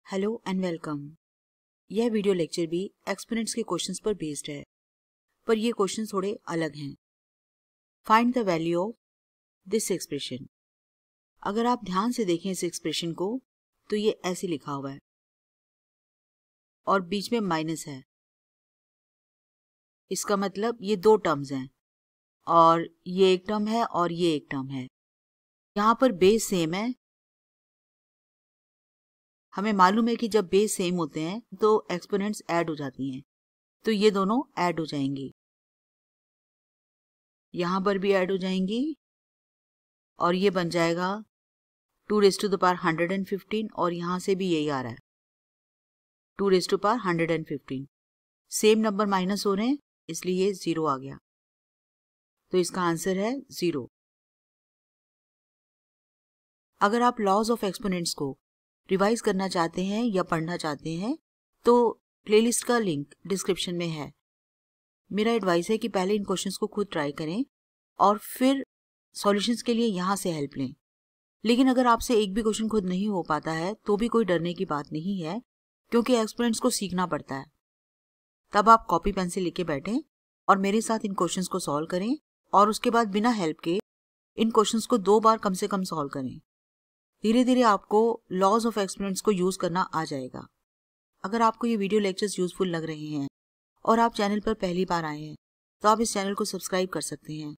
Hello and welcome. यह video lecture भी exponents के क्वेश्चंस पर बेस्ड है, पर ये क्वेश्चंस थोड़े अलग हैं। Find the value of this expression. अगर आप ध्यान से देखें इस एक्सप्रेशन को तो ये ऐसे लिखा हुआ है और बीच में माइनस है। इसका मतलब ये दो टर्म्स हैं और ये एक टर्म है और ये एक टर्म है। यहाँ पर बेस सेम है। हमें मालूम है कि जब बेस सेम होते हैं तो एक्सपोनेंट्स ऐड हो जाती हैं, तो ये दोनों ऐड हो जाएंगी, यहां पर भी ऐड हो जाएंगी और ये बन जाएगा 2 raised to the power 115 और यहां से भी यही आ रहा है 2 raised to power 115। Same number minus हो रहे हैं इसलिए ये 0 आ गया, तो इसका आंसर है 0। अगर आप लॉज ऑफ एक्सपोनेंट्स को रिवाइज करना चाहते हैं या पढ़ना चाहते हैं तो प्लेलिस्ट का लिंक डिस्क्रिप्शन में है। मेरा एडवाइस है कि पहले इन क्वेश्चंस को खुद ट्राई करें और फिर सॉल्यूशंस के लिए यहाँ से हेल्प लें। लेकिन अगर आपसे एक भी क्वेश्चन खुद नहीं हो पाता है तो भी कोई डरने की बात नहीं है, क्योंकि एक्सपोनेंट्स को सीखना पड़ता है। तब आप कॉपी पेन से लेके बैठें और मेरे साथ इन क्वेश्चंस को सॉल्व करें और उसके बाद बिना हेल्प के इन क्वेश्चंस को 2 बार कम से कम सॉल्व करें। धीरे धीरे आपको लॉज ऑफ एक्सपोनेंट्स को यूज करना आ जाएगा। अगर आपको ये वीडियो लेक्चर्स यूजफुल लग रहे हैं और आप चैनल पर पहली बार आए हैं तो आप इस चैनल को सब्सक्राइब कर सकते हैं।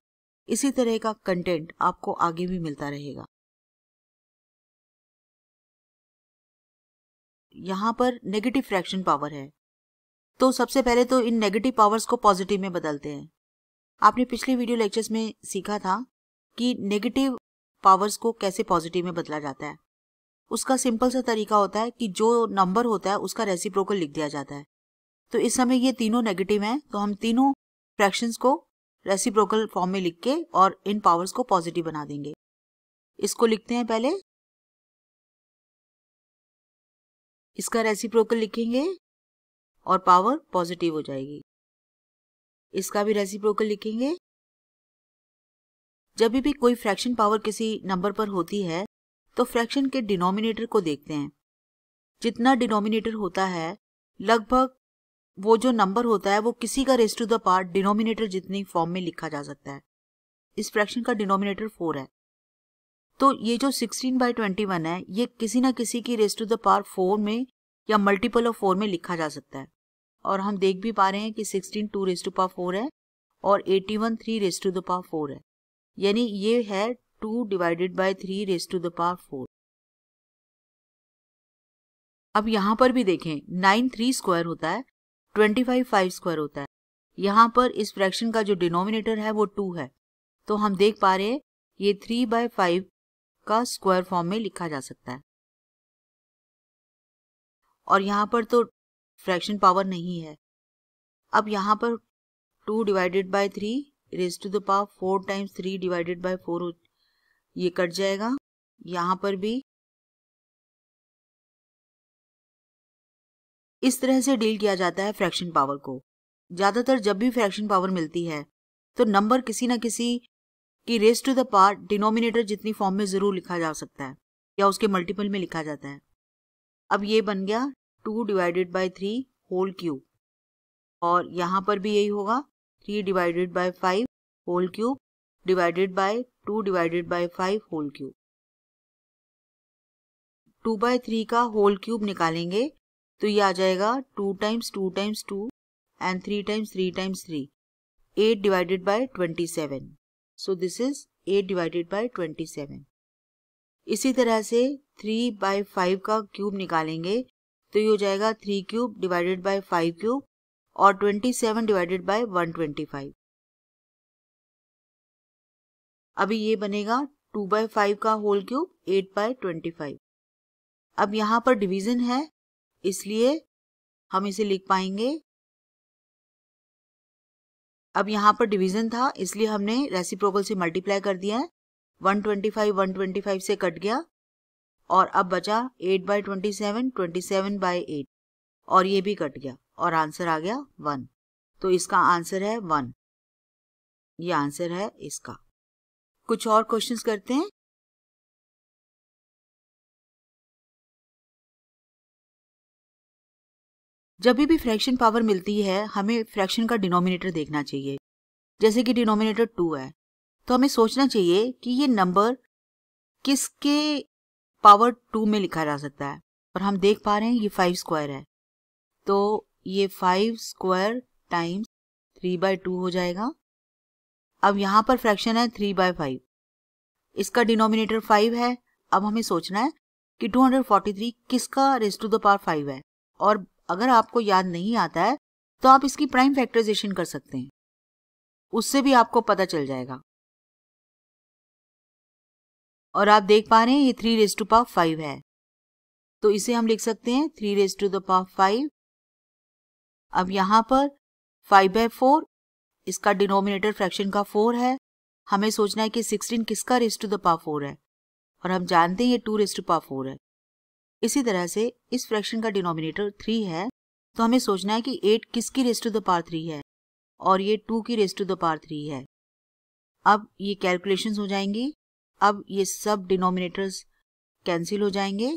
इसी तरह का कंटेंट आपको आगे भी मिलता रहेगा। यहाँ पर नेगेटिव फ्रैक्शन पावर है, तो सबसे पहले तो इन नेगेटिव पावर्स को पॉजिटिव में बदलते हैं। आपने पिछले वीडियो लेक्चर्स में सीखा था कि नेगेटिव पावर्स को कैसे पॉजिटिव में बदला जाता है। उसका सिंपल सा तरीका होता है कि जो नंबर होता है उसका रेसिप्रोकल लिख दिया जाता है। तो इस समय ये तीनों नेगेटिव हैं, तो हम तीनों फ्रैक्शंस को रेसिप्रोकल फॉर्म में लिख के और इन पावर्स को पॉजिटिव बना देंगे। इसको लिखते हैं पहले, इसका रेसिप्रोकल लिखेंगे और पावर पॉजिटिव हो जाएगी। इसका भी रेसिप्रोकल लिखेंगे। जब भी कोई फ्रैक्शन पावर किसी नंबर पर होती है तो फ्रैक्शन के डिनोमिनेटर को देखते हैं। जितना डिनोमिनेटर होता है लगभग वो जो नंबर होता है वो किसी का raise to the power denominator जितनी फॉर्म में लिखा जा सकता है। इस फ्रैक्शन का डिनोमिनेटर 4 है, तो ये जो 16/21 है ये किसी ना किसी की रेज़ टू द पावर 4 में या मल्टीपल ऑफ 4 में लिखा जा सकता है। और हम देख भी पा रहे हैं कि 16 2 रेज़ टू पावर 4 है और 81 3 रेज़ टू द पावर 4 है, यानी ये है 2 divided by 3 raise to the power 4। अब यहाँ पर भी देखें 9 3 स्क्वायर होता है, 25 5 स्क्वायर होता है। यहाँ पर इस फ्रैक्शन का जो डिनोमिनेटर है वो 2 है, तो हम देख पा रहे हैं ये 3/5 का स्क्वायर फॉर्म में लिखा जा सकता है। और यहाँ पर तो फ्रैक्शन पावर नहीं है। अब यहाँ पर 2 divided by 3 raise to the power 4 times 3 divided by 4 ये कट जाएगा। यहाँ पर भी इस तरह से डील किया जाता है फ्रैक्शन पावर को। ज्यादातर जब भी फ्रैक्शन पावर मिलती है तो नंबर किसी न किसी की raise to the power denominator जितनी फॉर्म में जरूर लिखा जा सकता है या उसके मल्टीपल में लिखा जाता है। अब ये बन गया 2 डिवाइडेड बाय 3 होल क्यूब और यहाँ पर भी यही होगा 3 divided by 5 whole cube divided by 2 divided by 5 whole cube. 2/3 का होल क्यूब निकालेंगे तो ये आ जाएगा 2 times 2 times 2 and 3 times 3 times 3, 8 divided by 27। So this is 8 divided by 27। इसी तरह से 3/5 का क्यूब निकालेंगे तो ये हो जाएगा 3 क्यूब डिवाइडेड बाय 5 क्यूब और 27 डिवाइडेड बाय 125। अभी ये बनेगा 2/5 का होल क्यूब 8/25। अब यहाँ पर डिवीजन है इसलिए हम इसे लिख पाएंगे। अब यहाँ पर डिवीजन था इसलिए हमने रेसिप्रोकल से मल्टीप्लाई कर दिया है। 125 से कट गया और अब बचा 8/27 27/8 और ये भी कट गया और आंसर आ गया 1। तो इसका आंसर है 1। ये आंसर है इसका। कुछ और क्वेश्चंस करते हैं। जब भी फ्रैक्शन पावर मिलती है हमें फ्रैक्शन का डिनोमिनेटर देखना चाहिए। जैसे कि डिनोमिनेटर 2 है तो हमें सोचना चाहिए कि ये नंबर किसके पावर 2 में लिखा जा सकता है। और हम देख पा रहे हैं ये 5 स्क्वायर है, तो ये 5 स्क्वायर टाइम्स 3/2 हो जाएगा। अब यहाँ पर फ्रैक्शन है 3/5, इसका डिनोमिनेटर 5 है। अब हमें सोचना है कि 243 किसका रेज़ टू द पावर 5 है। और अगर आपको याद नहीं आता है तो आप इसकी प्राइम फैक्टराइजेशन कर सकते हैं, उससे भी आपको पता चल जाएगा। और आप देख पा रहे हैं ये 3 रेज़ टू पावर 5 है, तो इसे हम लिख सकते हैं 3 रेज़ टू द पावर 5। अब यहाँ पर 5/4, इसका डिनोमिनेटर फ्रैक्शन का 4 है। हमें सोचना है कि 16 किसका रेज़ टू द पावर 4 है, और हम जानते हैं ये 2 रेज़ टू पावर 4 है। इसी तरह से इस फ्रैक्शन का डिनोमिनेटर 3 है, तो हमें सोचना है कि 8 किसकी रेज़ टू द पावर 3 है, और ये 2 की रेज़ टू द पावर 3 है। अब ये कैलकुलेशंस हो जाएंगी। अब ये सब डिनोमिनेटर्स कैंसिल हो जाएंगे।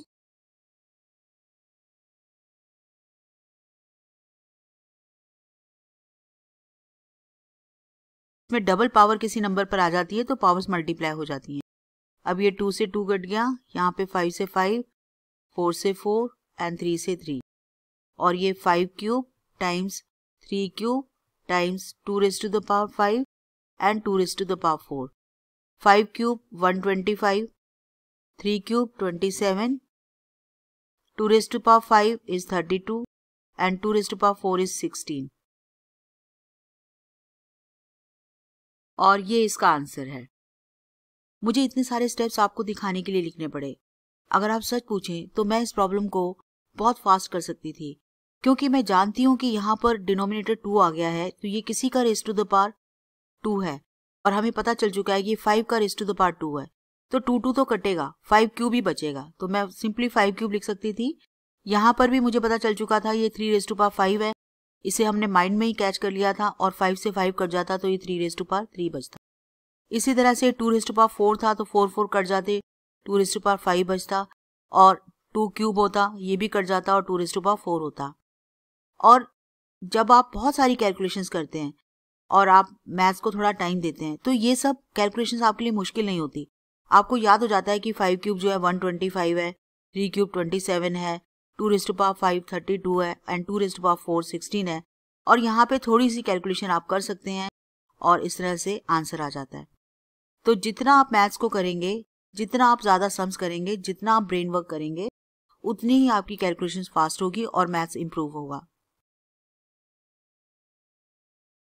इसमें डबल पावर किसी नंबर पर आ जाती है तो पावर्स मल्टीप्लाई हो जाती हैं। अब ये 2 से 2 कट गया, यहाँ पे 5 से 5, 4 से 4 एंड 3 से 3, और ये 5 cube times 3 cube times 2 raise to the power 5 and 2 raise to the power 4। 5 cube 125, 3 cube 27, 2 raise to power 5 is 32 and 2 raise to power 4 is 16। और ये इसका आंसर है। मुझे इतने सारे स्टेप्स आपको दिखाने के लिए लिखने पड़े। अगर आप सच पूछें तो मैं इस प्रॉब्लम को बहुत फास्ट कर सकती थी, क्योंकि मैं जानती हूँ कि यहाँ पर डिनोमिनेटर 2 आ गया है तो ये किसी का रेज़ टू द पावर 2 है, और हमें पता चल चुका है कि 5 का रेज़ टू द पावर 2 है, तो 2 तो कटेगा, 5 क्यूब ही बचेगा, तो मैं सिंपली 5 क्यूब लिख सकती थी। यहाँ पर भी मुझे पता चल चुका था ये 3 रेज़ टू पावर 5 है, इसे हमने माइंड में ही कैच कर लिया था, और 5 से 5 कट जाता तो ये 3 रेज़ टू पावर 3 बचता। इसी तरह से 2 रेज़ टू पावर 4 था तो 4 कट जाते, 2 रेज़ टू पावर 5 बचता, और 2 क्यूब होता, ये भी कट जाता और 2 रेज़ टू पावर 4 होता। और जब आप बहुत सारी कैलकुलेशंस करते हैं और आप मैथ्स को थोड़ा टाइम देते हैं तो ये सब कैलकुलेशंस आपके लिए मुश्किल नहीं होती। आपको याद हो जाता है कि 5 क्यूब जो है 125 है, 3 क्यूब 27 है, 2 रेज़ टू पावर 5 32 है एंड 2 रेज़ टू पावर 4 16 है, और यहाँ पे थोड़ी सी कैलकुलेशन आप कर सकते हैं और इस तरह से आंसर आ जाता है। तो जितना आप मैथ्स को करेंगे, जितना आप ज़्यादा सम्स करेंगे, जितना आप ब्रेन वर्क करेंगे, उतनी ही आपकी कैलकुलेशंस फास्ट होगी और मैथ्स इंप्रूव होगा।